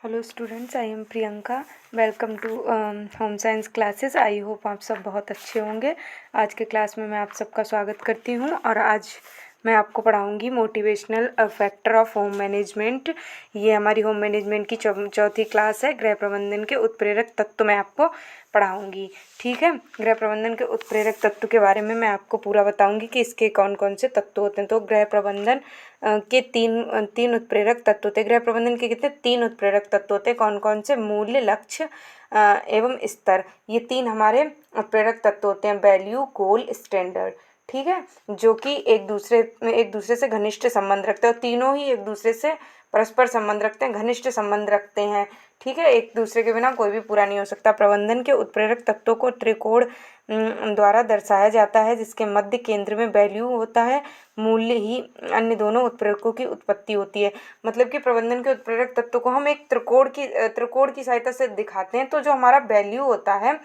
Hello students, I am Priyanka. Welcome to home science classes. I hope आप सब बहुत अच्छे होंगे। आज के क्लास में मैं आप सबका स्वागत करती हूँ और आज मैं आपको पढ़ाऊँगी motivational factor of home management. ये हमारी होम मैनेजमेंट की चौथी क्लास है। गृह प्रबंधन के उत्प्रेरक तत्व मैं आपको पढ़ाऊँगी, ठीक है। गृह प्रबंधन के उत्प्रेरक तत्व के बारे में मैं आपको पूरा बताऊँगी कि इसके कौन कौन से तत्व होते हैं। तो गृह प्रबंधन के तीन उत्प्रेरक तत्व होते हैं। गृह प्रबंधन के कितने? 3 उत्प्रेरक तत्व होते हैं। कौन कौन से? मूल्य, लक्ष्य एवं स्तर। ये 3 हमारे उत्प्रेरक तत्व होते हैं। वैल्यू, गोल, स्टैंडर्ड, ठीक है, जो कि एक दूसरे से घनिष्ठ संबंध रखते हैं। और तीनों ही एक दूसरे से परस्पर संबंध रखते हैं, घनिष्ठ संबंध रखते हैं, ठीक है। एक दूसरे के बिना कोई भी पूरा नहीं हो सकता। प्रबंधन के उत्प्रेरक तत्वों को त्रिकोण द्वारा दर्शाया जाता है, जिसके मध्य केंद्र में वैल्यू होता है, मूल्य ही अन्य दोनों उत्प्रेरकों की उत्पत्ति होती है। मतलब कि प्रबंधन के उत्प्रेरक तत्व को हम एक त्रिकोण की सहायता से दिखाते हैं। तो जो हमारा वैल्यू होता है,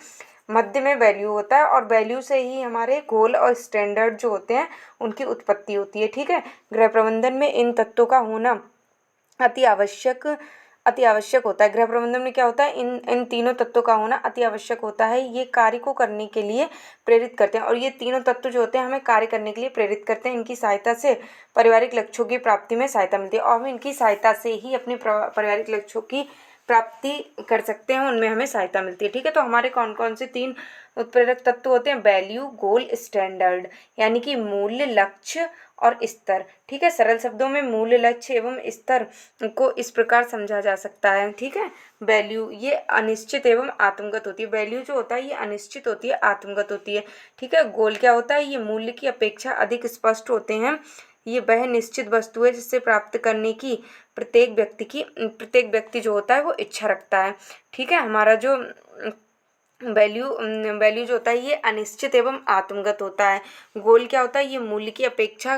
मध्य में वैल्यू होता है और वैल्यू से ही हमारे गोल और स्टैंडर्ड जो होते हैं उनकी उत्पत्ति होती है, ठीक है। गृह प्रबंधन में इन तत्वों का होना अति आवश्यक होता है। गृह प्रबंधन में क्या होता है? इन तीनों तत्वों का होना अति आवश्यक होता है। ये कार्य को करने के लिए प्रेरित करते हैं और ये तीनों तत्व जो होते हैं हमें कार्य करने के लिए प्रेरित करते हैं। इनकी सहायता से पारिवारिक लक्ष्यों की प्राप्ति में सहायता मिलती है और हम इनकी सहायता से ही अपने पारिवारिक लक्ष्यों की प्राप्ति कर सकते हैं, उनमें हमें सहायता मिलती है, ठीक है। तो हमारे कौन कौन से 3 उत्प्रेरक तत्व होते हैं? वैल्यू, गोल, स्टैंडर्ड, यानी कि मूल्य, लक्ष्य और स्तर, ठीक है। सरल शब्दों में मूल्य, लक्ष्य एवं स्तर को इस प्रकार समझा जा सकता है, ठीक है। वैल्यू ये अनिश्चित एवं आत्मगत होती है। वैल्यू जो होता है ये अनिश्चित होती है, आत्मगत होती है, ठीक है। गोल क्या होता है? ये मूल्य की अपेक्षा अधिक स्पष्ट होते हैं। ये वह निश्चित वस्तु है जिससे प्राप्त करने की प्रत्येक व्यक्ति जो होता है वो इच्छा रखता है, ठीक है। हमारा जो वैल्यू जो होता है ये अनिश्चित एवं आत्मगत होता है। गोल क्या होता है? ये मूल्य की अपेक्षा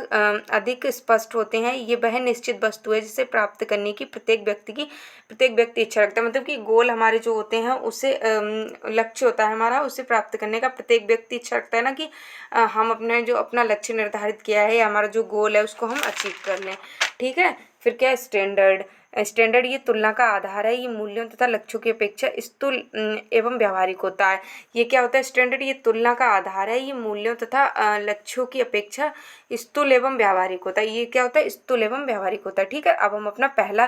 अधिक स्पष्ट होते हैं। ये वह निश्चित वस्तु है जिसे प्राप्त करने की प्रत्येक व्यक्ति इच्छा रखता है। मतलब कि गोल हमारे जो होते हैं उसे लक्ष्य होता है हमारा, उसे प्राप्त करने का प्रत्येक व्यक्ति इच्छा रखता है ना, कि हम अपना लक्ष्य निर्धारित किया है, हमारा जो गोल है उसको हम अचीव कर लें, ठीक है। फिर क्या है? स्टैंडर्ड ये तुलना का आधार है। ये मूल्यों तथा लक्ष्यों की अपेक्षा स्थूल एवं व्यावहारिक होता है। ये क्या होता है? स्टैंडर्ड ये तुलना का आधार है। ये मूल्यों तथा लक्ष्यों की अपेक्षा स्थूल एवं व्यावहारिक होता है। ये क्या होता है? स्थूल एवं व्यावहारिक होता है, ठीक है। अब हम अपना पहला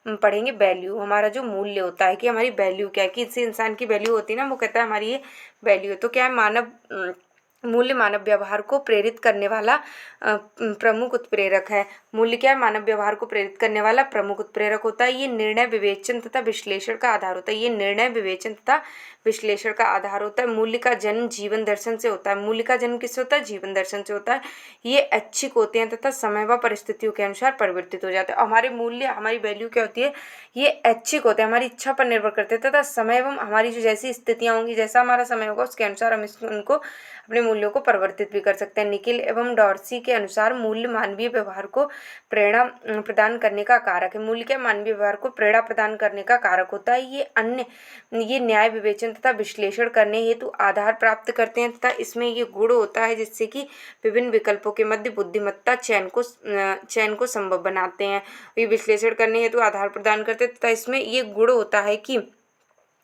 पढ़ेंगे वैल्यू। हमारा जो मूल्य होता है कि हमारी वैल्यू क्या है, कि इस इंसान की वैल्यू होती है ना, वो कहता है हमारी ये वैल्यू है। तो क्या है? मूल्य मानव व्यवहार को प्रेरित करने वाला प्रमुख उत्प्रेरक है। मूल्य क्या है? मानव व्यवहार को प्रेरित करने वाला प्रमुख उत्प्रेरक होता है। ये निर्णय विवेचन तथा विश्लेषण का आधार होता है। ये निर्णय विवेचन तथा विश्लेषण का आधार होता है। मूल्य का जन्म जीवन दर्शन से होता है। मूल्य का जन्म किससे होता है? जीवन दर्शन से होता है। ये ऐच्छिक होते हैं तथा समय व परिस्थितियों के अनुसार परिवर्तित हो जाते हैं। हमारे मूल्य, हमारी वैल्यू क्या होती है? ये ऐच्छिक होते हैं, हमारी इच्छा पर निर्भर करते हैं तथा समय एवं हमारी जो जैसी स्थितियाँ होंगी, जैसा हमारा समय होगा उसके अनुसार हम उनको अपने मूल्यों को परिवर्तित भी कर सकते हैं। निखिल एवं डॉर्सी के अनुसार मूल्य मानवीय व्यवहार को प्रेरणा प्रदान करने का कारक है। मूल्य क्या? मानवीय व्यवहार को प्रेरणा प्रदान करने का कारक होता है। ये न्याय विवेचन तथा विश्लेषण करने हेतु आधार प्राप्त करते हैं तथा इसमें ये गुण होता है जिससे कि विभिन्न विकल्पों के मध्य बुद्धिमत्ता चयन को संभव बनाते हैं। ये विश्लेषण करने हेतु आधार प्रदान करते हैं तथा इसमें ये गुण होता है कि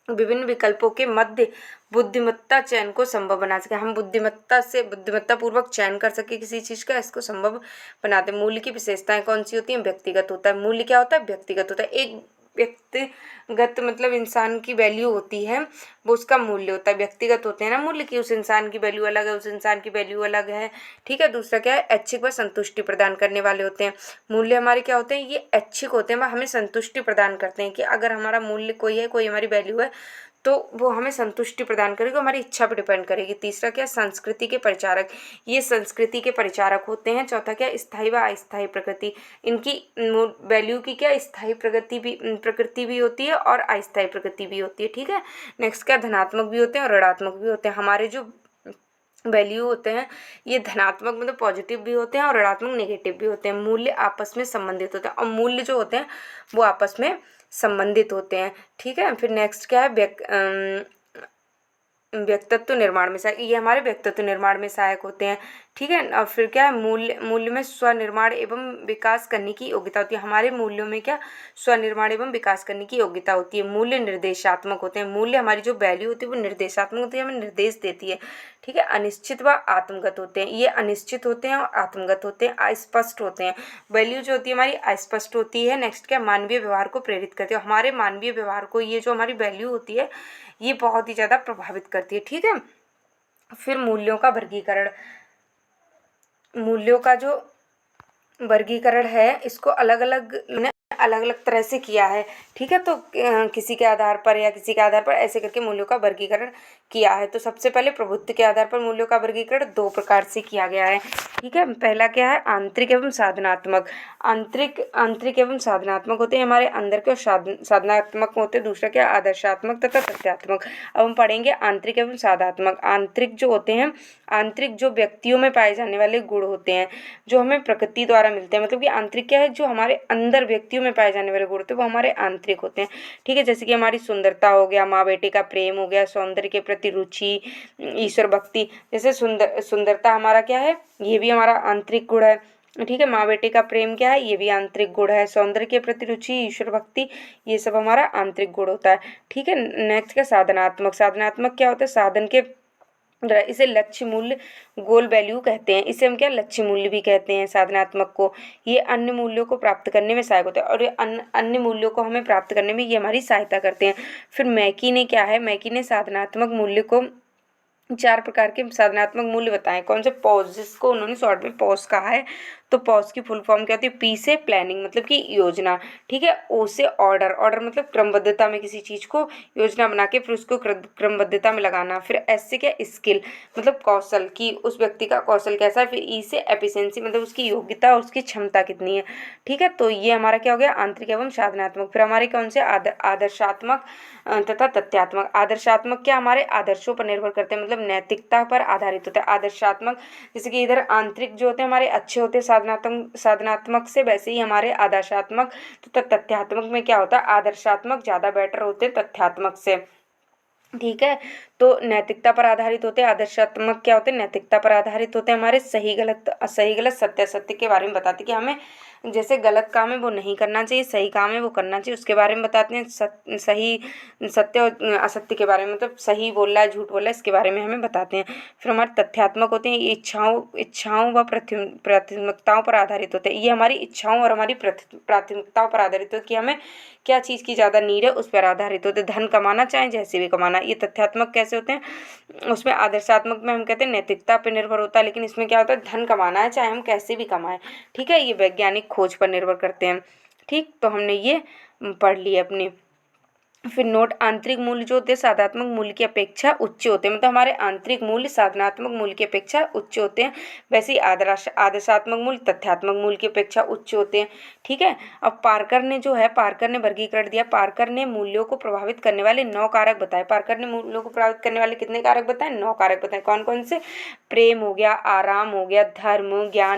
विभिन्न विकल्पों के मध्य बुद्धिमत्ता चयन को संभव बना सके। हम बुद्धिमत्ता पूर्वक चयन कर सके किसी चीज का, इसको संभव बनाते हैं। मूल्य की विशेषताएं कौन सी होती हैं? व्यक्तिगत होता है। मूल्य क्या होता है? व्यक्तिगत होता है। एक व्यक्तिगत मतलब इंसान की वैल्यू होती है, वो उसका मूल्य होता है। व्यक्तिगत होते हैं ना मूल्य, की उस इंसान की वैल्यू अलग है, उस इंसान की वैल्यू अलग है, ठीक है। दूसरा क्या है? ऐच्छिक व संतुष्टि प्रदान करने वाले होते हैं। मूल्य हमारे क्या होते हैं? ये ऐच्छिक होते हैं, हमें संतुष्टि प्रदान करते हैं कि अगर हमारा मूल्य कोई है, कोई हमारी वैल्यू है, तो वो हमें संतुष्टि प्रदान करेगी, हमारी इच्छा पर डिपेंड करेगी। तीसरा क्या? संस्कृति के परिचारक। ये संस्कृति के परिचारक होते हैं। चौथा क्या? स्थायी व अस्थायी प्रकृति। इनकी वैल्यू की क्या? स्थायी प्रकृति भी होती है और अस्थायी प्रकृति भी होती है, ठीक है। नेक्स्ट क्या? धनात्मक भी होते हैं और ऋणात्मक भी होते हैं। हमारे जो वैल्यू होते हैं ये धनात्मक मतलब पॉजिटिव भी होते हैं और ऋणात्मक नेगेटिव भी होते हैं। मूल्य आपस में संबंधित होते हैं और मूल्य जो होते हैं वो आपस में संबंधित होते हैं, ठीक है। फिर नेक्स्ट क्या है? व्यक्तित्व निर्माण में सहायक। ये हमारे व्यक्तित्व निर्माण में सहायक होते हैं, ठीक है। और फिर क्या है, मूल्य में स्वनिर्माण एवं विकास करने की योग्यता होती है। हमारे मूल्यों में क्या स्वनिर्माण एवं विकास करने की योग्यता होती है। मूल्य निर्देशात्मक होते हैं। मूल्य, हमारी जो वैल्यू होती है वो निर्देशात्मक होती है, हमें निर्देश देती है। ठीक है। अनिश्चित व आत्मगत होते हैं। ये अनिश्चित होते हैं और आत्मगत होते हैं, अस्पष्ट होते हैं। वैल्यू जो होती है हमारी अस्पष्ट होती है। नेक्स्ट क्या, मानवीय व्यवहार को प्रेरित करती है। हमारे मानवीय व्यवहार को ये जो हमारी वैल्यू होती है ये बहुत ही ज़्यादा प्रभावित करती है। ठीक है। फिर मूल्यों का वर्गीकरण। मूल्यों का जो वर्गीकरण है इसको अलग अलग तरह से किया है। ठीक है। तो किसी के आधार पर या किसी के आधार पर ऐसे करके मूल्यों का वर्गीकरण किया है। तो सबसे पहले प्रभुत्व के आधार पर मूल्यों का वर्गीकरण दो प्रकार से किया गया है। ठीक है। पहला क्या है, आंतरिक एवं साधनात्मक। आंतरिक एवं साधनात्मक होते हैं हमारे अंदर के, और साधनात्मक होते हैं दूसरा क्या, आदर्शात्मक तथा तथ्यात्मक। अब हम पढ़ेंगे आंतरिक एवं साधनात्मक। आंतरिक जो होते हैं, आंतरिक जो व्यक्तियों में पाए जाने वाले गुण होते हैं जो हमें प्रकृति द्वारा मिलते हैं। मतलब कि आंतरिक क्या है, जो हमारे अंदर व्यक्तियों में पाए जाने वाले गुण होते हैं वो हमारे आंतरिक होते हैं। ठीक है। जैसे कि हमारी सुंदरता हो गया, माँ बेटे का प्रेम हो गया, सौंदर्य के प्रति रुचि, ईश्वर भक्ति। जैसे सुंदरता हमारा क्या है, ये भी हमारा आंतरिक गुण है। ठीक है। माँ बेटे का प्रेम क्या है, ये भी आंतरिक गुण है। सौंदर्य के प्रति रुचि, ईश्वर भक्ति, ये सब हमारा आंतरिक गुण होता है। ठीक है। नेक्स्ट क्या, साधनात्मक। साधनात्मक क्या होता है, साधन के, इसे लक्ष्य मूल्य, गोल वैल्यू कहते हैं। इसे हम क्या, लक्ष्य मूल्य भी कहते हैं साधनात्मक को। ये अन्य मूल्यों को प्राप्त करने में सहायक होते हैं, और ये अन्य मूल्यों को हमें प्राप्त करने में ये हमारी सहायता करते हैं। फिर मैकी ने क्या है, मैकी ने साधनात्मक मूल्य को 4 प्रकार के साधनात्मक मूल्य बताएं। कौन से, पॉज, जिसको उन्होंने शॉर्ट में पॉज कहा है। तो पॉज की फुल फॉर्म क्या होती है, पी से प्लानिंग मतलब कि योजना। ठीक है। ओ से ऑर्डर, ऑर्डर मतलब क्रमबद्धता में किसी चीज को योजना बना के फिर उसको क्रमबद्धता में लगाना। फिर एस से क्या, स्किल मतलब कौशल, कि उस व्यक्ति का कौशल कैसा है। फिर ई से एफिशिएंसी मतलब उसकी योग्यता और उसकी क्षमता कितनी है। ठीक है। तो ये हमारा क्या हो गया, आंतरिक एवं साधनात्मक। फिर हमारे कौन से, आदर्शात्मक तथा तथ्यात्मक। आदर्शात्मक क्या, हमारे आदर्शों पर निर्भर करते हैं, मतलब नैतिकता पर आधारित होता है। आदर्शात्मक जैसे कि इधर आंतरिक जो होते हैं हमारे अच्छे होते हैं साधनात्मक से, वैसे ही हमारे आदर्शात्मक तथा तथ्यात्मक में क्या होता है, आदर्शात्मक ज़्यादा बेटर होते हैं तथ्यात्मक से। ठीक है। तो नैतिकता पर आधारित होते हैं। आदर्शात्मक क्या होते हैं, नैतिकता पर आधारित होते हैं। हमारे सही गलत सत्य असत्य के बारे में बताते हैं कि हमें जैसे गलत काम है वो नहीं करना चाहिए, सही काम है वो करना चाहिए, उसके बारे में बताते हैं। सही सत्य और असत्य के बारे में, मतलब सही बोल रहा है झूठ बोल रहा है, इसके बारे में हमें बताते हैं। फिर हमारे तथ्यात्मक होते हैं, ये इच्छाओं व प्राथमिकताओं पर आधारित होते हैं। ये हमारी इच्छाओं और हमारी प्राथमिकताओं पर आधारित होते हैं कि हमें क्या चीज़ की ज़्यादा नीड है, उस पर आधारित होते हैं। धन कमाना चाहे जैसे भी कमाना। ये तथ्यात्मक कैसे होते हैं, उसमें आदर्शात्मक में हम कहते हैं नैतिकता पर निर्भर होता है, लेकिन इसमें क्या होता है, धन कमाना है चाहे हम कैसे भी कमाएं। ठीक है। ये वैज्ञानिक खोज पर निर्भर करते हैं। ठीक। तो हमने ये पढ़ लिया अपनी। फिर नोट, आंतरिक मूल्य जो होते हैं साधनात्मक मूल्य की अपेक्षा उच्च होते हैं, मतलब हमारे आंतरिक मूल्य साधनात्मक मूल्य की अपेक्षा उच्च होते हैं। वैसे ही आदर्शात्मक मूल्य तथ्यात्मक मूल्य की अपेक्षा उच्च होते हैं। ठीक है। अब पार्कर ने जो है, पार्कर ने वर्गीकरण दिया। पार्कर ने मूल्यों को प्रभावित करने वाले 9 कारक बताए। पार्कर ने मूल्यों को प्रभावित करने वाले कितने कारक बताए, 9 कारक बताए। कौन कौन से, प्रेम हो गया, आराम हो गया, धर्म, ज्ञान,